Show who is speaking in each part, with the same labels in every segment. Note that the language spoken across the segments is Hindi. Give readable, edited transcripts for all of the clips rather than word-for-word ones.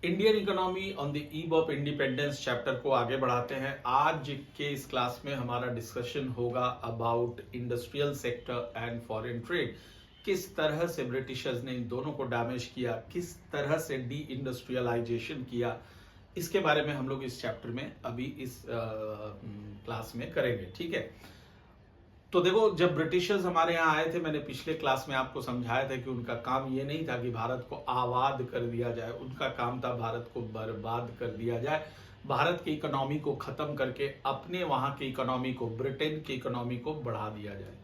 Speaker 1: Indian economy on the eve of independence chapter को आगे बढ़ाते हैं। आज के इस क्लास में हमारा डिस्कशन होगा about industrial sector and foreign trade. किस तरह से ब्रिटिशर्स ने इन दोनों को डैमेज किया, किस तरह से डी इंडस्ट्रियलाइजेशन किया, इसके बारे में हम लोग इस चैप्टर में अभी इस क्लास में करेंगे। ठीक है, तो देखो, जब ब्रिटिशर्स हमारे यहाँ आए थे, मैंने पिछले क्लास में आपको समझाया था कि उनका काम ये नहीं था कि भारत को आबाद कर दिया जाए, उनका काम था भारत को बर्बाद कर दिया जाए, भारत की इकोनॉमी को खत्म करके अपने वहां की इकोनॉमी को, ब्रिटेन की इकोनॉमी को बढ़ा दिया जाए।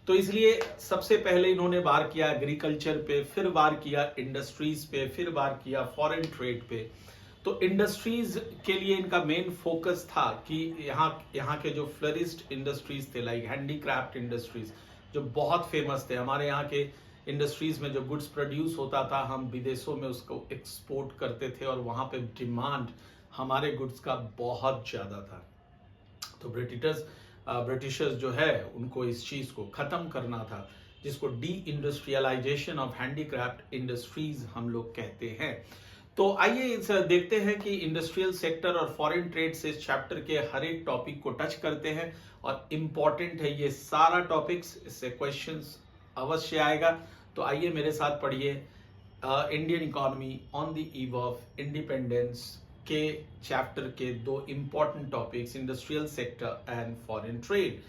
Speaker 1: तो इसलिए सबसे पहले इन्होंने वार किया एग्रीकल्चर पे, फिर वार किया इंडस्ट्रीज पे, फिर वार किया फॉरेन ट्रेड पे। तो इंडस्ट्रीज के लिए इनका मेन फोकस था कि यहाँ के जो फ्लरिस्ट इंडस्ट्रीज थे, लाइक हैंडीक्राफ्ट इंडस्ट्रीज, जो बहुत फेमस थे। हमारे यहाँ के इंडस्ट्रीज में जो गुड्स प्रोड्यूस होता था, हम विदेशों में उसको एक्सपोर्ट करते थे और वहां पे डिमांड हमारे गुड्स का बहुत ज्यादा था। तो ब्रिटिशर्स जो है उनको इस चीज को खत्म करना था, जिसको deindustrialization of handicraft industries हम लोग कहते हैं। तो आइए देखते हैं कि इंडस्ट्रियल सेक्टर और फॉरेन ट्रेड से इस चैप्टर के हर एक टॉपिक को टच करते हैं, और इम्पॉर्टेंट है ये सारा टॉपिक्स, इससे क्वेश्चंस अवश्य आएगा। तो आइए मेरे साथ पढ़िए Indian economy on the eve of independence के चैप्टर के दो important topics, industrial sector and foreign trade.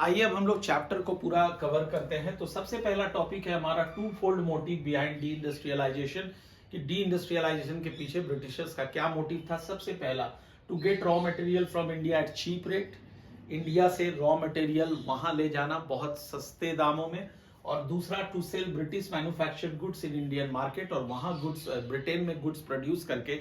Speaker 1: आइए अब हम लोग चैप्टर को पूरा कवर करते हैं। तो सबसे पहला टॉपिक है हमारा twofold motive behind deindustrialization, कि डी इंडस्ट्रियलाइजेशन के पीछे ब्रिटिशर्स का क्या मोटिव था। सबसे पहला, to get raw material from India at cheap rate, India से रॉ मटेरियल वहां ले जाना बहुत सस्ते दामों में। और दूसरा, to sell British manufactured goods in Indian market, और वहां गुड्स, ब्रिटेन में गुड्स प्रोड्यूस करके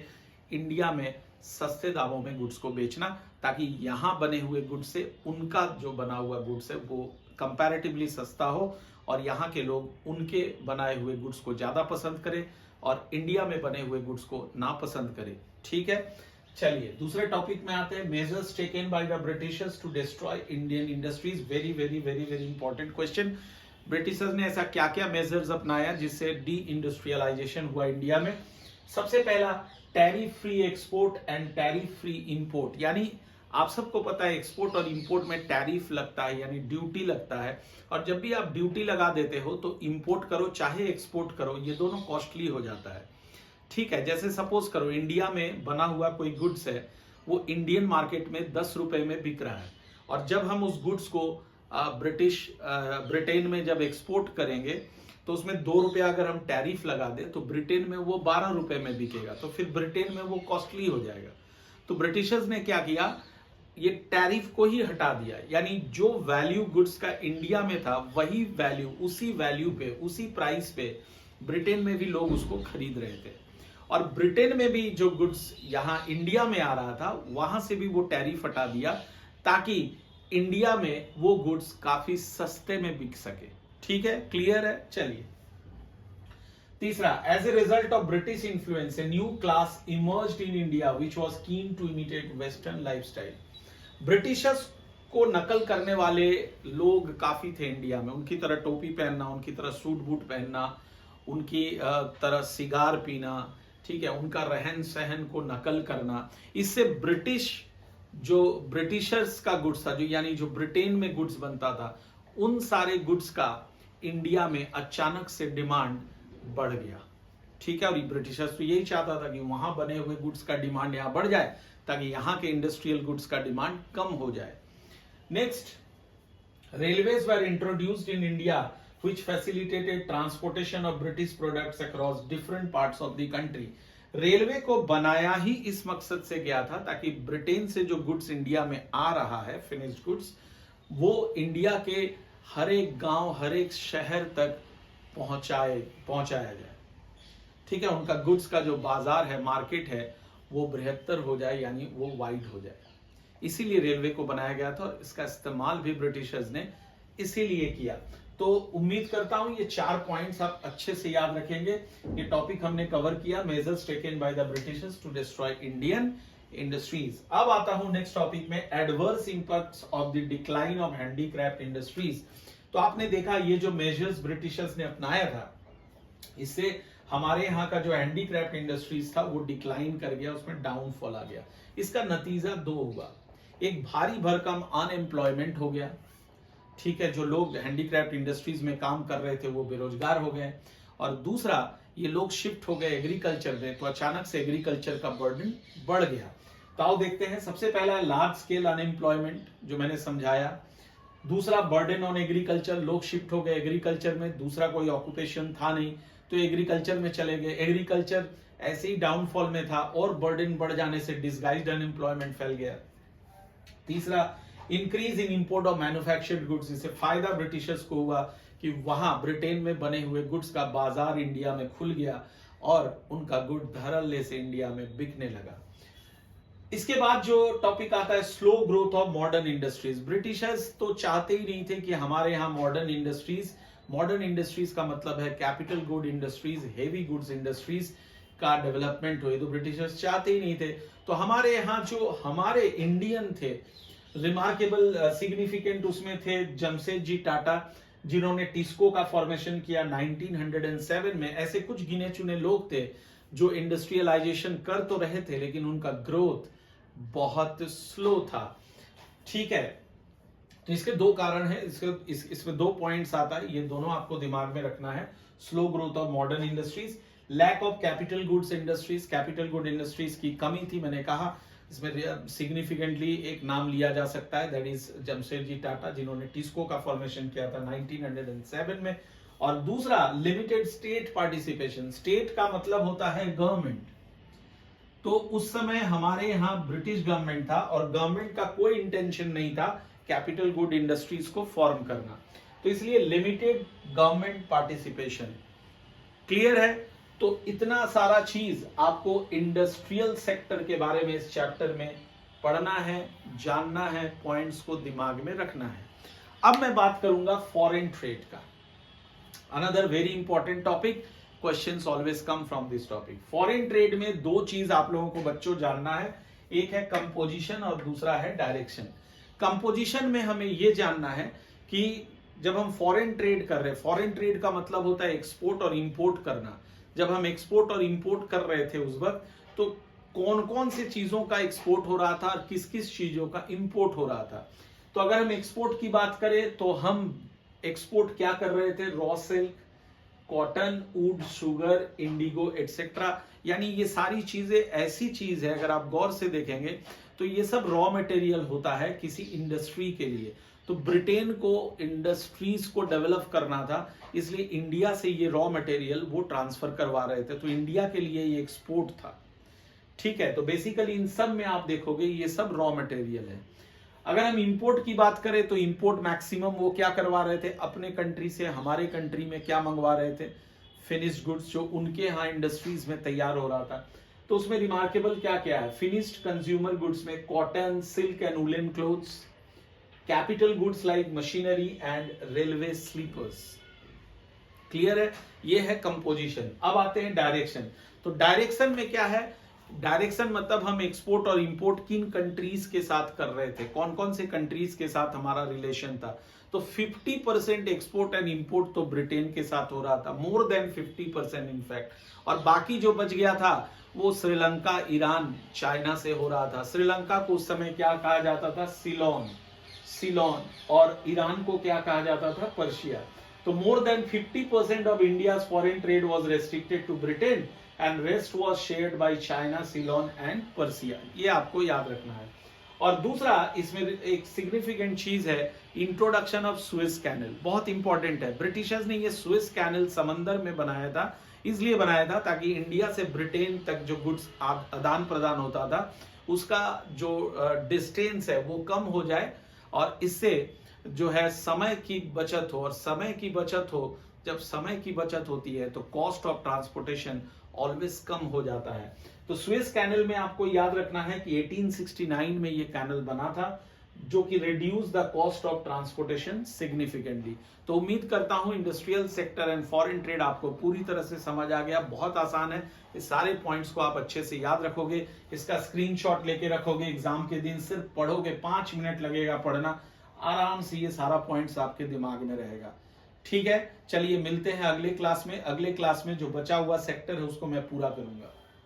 Speaker 1: इंडिया में सस्ते दामों में गुड्स को बेचना, ताकि यहाँ बने हुए गुड्स से उनका जो बना हुआ गुड्स है वो कंपैरेटिवली सस्ता हो, और यहाँ के लोग उनके बनाए हुए गुड्स को ज्यादा पसंद करें और इंडिया में बने हुए गुड्स को ना पसंद करें। ठीक है, चलिए दूसरे टॉपिक में आते हैं। Measures taken by the Britishers to destroy Indian industries. Very very very very important question. Britishers ने ऐसा क्या क्या मेजर्स अपनाया जिससे डी इंडस्ट्रियलाइजेशन हुआ इंडिया में। सबसे पहला, tariff free export and tariff free import. यानी आप सबको पता है एक्सपोर्ट और इंपोर्ट में टैरिफ लगता है, यानी ड्यूटी लगता है, और जब भी आप ड्यूटी लगा देते हो तो इंपोर्ट करो चाहे एक्सपोर्ट करो, ये दोनों कॉस्टली हो जाता है। ठीक है, जैसे सपोज करो इंडिया में बना हुआ कोई गुड्स है, वो इंडियन मार्केट में 10 रुपए में बिक रहा है, और जब हम उस गुड्स को ब्रिटेन में जब एक्सपोर्ट करेंगे तो उसमें 2 रुपया अगर हम टैरिफ लगा दे तो ब्रिटेन में वो 12 रुपए में बिकेगा, तो फिर ब्रिटेन में वो कॉस्टली हो जाएगा। तो ब्रिटिशर्स ने क्या किया, ये टैरिफ को ही हटा दिया, यानी जो वैल्यू गुड्स का इंडिया में था वही वैल्यू, उसी वैल्यू पे, उसी प्राइस पे ब्रिटेन में भी लोग उसको खरीद रहे थे। और ब्रिटेन में भी जो गुड्स यहां इंडिया में आ रहा था वहां से भी वो टैरिफ हटा दिया, ताकि इंडिया में वो गुड्स काफी सस्ते में बिक सके। ठीक है, क्लियर है। चलिए तीसरा, as a result of British influence a new class emerged in India which was keen to imitate western lifestyle. Britishers को नकल करने वाले लोग काफी थे इंडिया में, उनकी तरह टोपी पहनना, उनकी तरह सूट बूट पहनना, उनकी तरह सिगार पीना, ठीक है, उनका रहन सहन को नकल करना। इससे ब्रिटिशर्स का गुड्स था, जो यानी जो ब्रिटेन में गुड्स बनता था, उन सारे गुड्स का इंडिया में अचानक से डिमांड बढ़ गया। ठीक है, और ब्रिटिशर्स तो यही चाहता था कि वहां बने हुए गुड्स का डिमांड यहां बढ़ जाए, ताकि यहां के इंडस्ट्रियल गुड्स का डिमांड कम हो जाए। Next, railways were introduced in India which facilitated transportation of British products across different parts of the country. Railway को बनाया ही इस मकसद से गया था ताकि ब्रिटेन से जो गुड्स इंडिया में आ रहा है, फिनिश्ड गुड्स, वो इंडिया के हर एक गांव, हर एक शहर तक पहुंचाया जाए। ठीक है, उनका गुड्स का जो बाजार है, मार्केट है, वो बृहत्तर हो जाए, यानी वो वाइड हो जाए। इसीलिए रेलवे को बनाया गया था, और इसका इस्तेमाल भी ब्रिटिशर्स ने इसीलिए किया। तो उम्मीद करता हूं ये 4 पॉइंट्स आप अच्छे से याद रखेंगे। ये टॉपिक हमने कवर किया, measures taken by the Britishers to destroy Indian industries. अब आता हूं नेक्स्ट टॉपिक में, adverse impacts of the decline of handicraft industries. तो आपने देखा ये जो मेजर्स ब्रिटिशर्स ने अपनाया था, इससे हमारे यहाँ का जो हैंडीक्राफ्ट इंडस्ट्रीज था वो डिक्लाइन कर गया, उसमें डाउनफॉल आ गया। इसका नतीजा दो हुआ, एक भारी भरकम अनएम्प्लॉयमेंट हो गया, ठीक है, जो लोग हैंडीक्राफ्ट इंडस्ट्रीज में काम कर रहे थे वो बेरोजगार हो गए, और दूसरा ये लोग शिफ्ट हो गए एग्रीकल्चर में, तो अचानक से एग्रीकल्चर का बर्डन बढ़ गया। तो आओ देखते हैं, सबसे पहला लार्ज स्केल अनएम्प्लॉयमेंट जो मैंने समझाया, दूसरा बर्डन ऑन एग्रीकल्चर, लोग शिफ्ट हो गए एग्रीकल्चर में, दूसरा कोई ऑक्यूपेशन था नहीं तो एग्रीकल्चर में चले गए, एग्रीकल्चर ऐसे ही डाउनफॉल में था और बर्डन बढ़ जाने से डिसगाइज्ड अनएम्प्लॉयमेंट फैल गया। तीसरा increase in import of manufactured goods, इससे फायदा ब्रिटिशर्स को हुआ कि वहां ब्रिटेन में बने हुए गुड्स का बाजार इंडिया में खुल गया और उनका गुड धड़ल्ले से इंडिया में बिकने लगा। इसके बाद जो टॉपिक आता है slow growth of modern industries. Britishers तो चाहते ही नहीं थे कि हमारे यहाँ मॉडर्न इंडस्ट्रीज का मतलब है capital good industries, heavy goods industries का डेवलपमेंट हुए, तो ब्रिटिशर्स चाहते ही नहीं थे। तो हमारे यहाँ जो हमारे इंडियन थे, रिमार्केबल सिग्निफिकेंट उसमें थे जमशेदजी टाटा, जिन्होंने टिस्को का फॉर्मेशन किया 1907 में। ऐसे कुछ गिने चुने लोग थे जो इंडस्ट्रियलाइजेशन कर तो रहे थे लेकिन उनका ग्रोथ बहुत स्लो था, ठीक है। तो इसके दो कारण है, इसमें दो पॉइंट्स आता है, ये दोनों आपको दिमाग में रखना है। Slow growth of modern industries, lack of capital goods industries, capital good industries की कमी थी, मैंने कहा। इसमें सिग्निफिकेंटली एक नाम लिया जा सकता है, दैट इज जमशेदजी टाटा, जिन्होंने टिस्को का फॉर्मेशन किया था 1907 में। और दूसरा लिमिटेड स्टेट पार्टिसिपेशन, स्टेट का मतलब होता है गवर्नमेंट। तो उस समय हमारे यहाँ ब्रिटिश गवर्नमेंट था और गवर्नमेंट का कोई इंटेंशन नहीं था कैपिटल गुड इंडस्ट्रीज को फॉर्म करना, तो इसलिए लिमिटेड गवर्नमेंट पार्टिसिपेशन। क्लियर है? तो इतना सारा चीज आपको इंडस्ट्रियल सेक्टर के बारे में इस चैप्टर में पढ़ना है, जानना है, पॉइंट्स को दिमाग में रखना है। अब मैं बात करूंगा फॉरेन ट्रेड का, another very important topic, questions always come from this topic. Foreign trade में दो चीज आप लोगों को बच्चों जानना है, एक है कंपोजिशन और दूसरा है डायरेक्शन। कंपोजिशन में हमें यह जानना है कि जब हम फॉरेन ट्रेड कर रहे हैं, फॉरेन ट्रेड का मतलब होता है एक्सपोर्ट और इंपोर्ट करना। जब हम एक्सपोर्ट और इंपोर्ट कर रहे थे उस वक्त, तो कौन कौन सी चीजों का एक्सपोर्ट हो रहा था और किस किस चीजों का इंपोर्ट हो रहा था। तो अगर हम एक्सपोर्ट की बात करें तो हम एक्सपोर्ट क्या कर रहे थे, raw silk, cotton, would, sugar, Indigo etcetera, यानी ये सारी चीजें ऐसी चीज है, अगर आप गौर से देखेंगे तो ये सब रॉ मटेरियल होता है किसी इंडस्ट्री के लिए। तो ब्रिटेन को इंडस्ट्रीज को डेवलप करना था, इसलिए इंडिया से ये रॉ मटेरियल वो ट्रांसफर करवा रहे थे, तो इंडिया के लिए ये एक्सपोर्ट था, ठीक है। तो बेसिकली इन सब में आप देखोगे ये सब रॉ मटेरियल है। अगर हम इंपोर्ट की बात करें तो इंपोर्ट मैक्सिमम वो क्या करवा रहे थे, अपने कंट्री से हमारे कंट्री में क्या मंगवा रहे थे, फिनिश्ड गुड्स, जो उनके यहाँ इंडस्ट्रीज में तैयार हो रहा था। तो उसमें रिमार्केबल क्या क्या है, फिनिश्ड कंज्यूमर गुड्स में cotton, silk and woollen clothes, capital goods like machinery and railway sleepers. Clear है? ये है कंपोजिशन। अब आते हैं डायरेक्शन। तो डायरेक्शन में क्या है, डायरेक्शन मतलब हम एक्सपोर्ट और इंपोर्ट किन कंट्रीज के साथ कर रहे थे, कौन कौन से कंट्रीज के साथ हमारा रिलेशन था। तो 50% एक्सपोर्ट एंड इंपोर्ट तो ब्रिटेन के साथ हो रहा था, मोर देन 50% इनफैक्ट, और बाकी जो बच गया था वो श्रीलंका, ईरान, चाइना से हो रहा था। श्रीलंका को उस समय क्या कहा जाता था, सिलोन, और ईरान को क्या कहा जाता था, पर्शिया। तो more than 50% of India's foreign trade was restricted to Britain and rest was shared by China, Ceylon and Persia. ये आपको याद रखना है। और दूसरा इसमें एक सिग्निफिकेंट चीज है, इंट्रोडक्शन ऑफ सुएज कैनल, बहुत इंपॉर्टेंट है। ब्रिटिशर्स ने ये सुएज कैनल समंदर में बनाया था, इसलिए बनाया था ताकि इंडिया से ब्रिटेन तक जो गुड्स आदान प्रदान होता था उसका जो डिस्टेंस है वो कम हो जाए, और इससे जो है समय की बचत हो। और समय की बचत हो, जब समय की बचत होती है तो cost of transportation always come हो जाता है। तो सुएज कैनल में आपको याद रखना है कि 1869 में ये कैनल बना था, जो कि reduce the cost of transportation significantly. तो उम्मीद करता हूं industrial sector and foreign trade आपको पूरी तरह से समझ आ गया। बहुत आसान है, इस सारे पॉइंट्स को आप अच्छे से याद रखोगे, इसका स्क्रीनशॉट लेके रखोगे, एग्जाम के दिन सिर्फ पढ़ोगे, 5 मिनट लगेगा पढ़ना, आराम से ये सारा पॉइंट्स आपके दिमाग में रहेगा, ठीक है, चलिए मिलते हैं अगले क्लास में। अगले क्लास में जो बचा हुआ सेक्टर है उसको मैं पूरा करूंगा।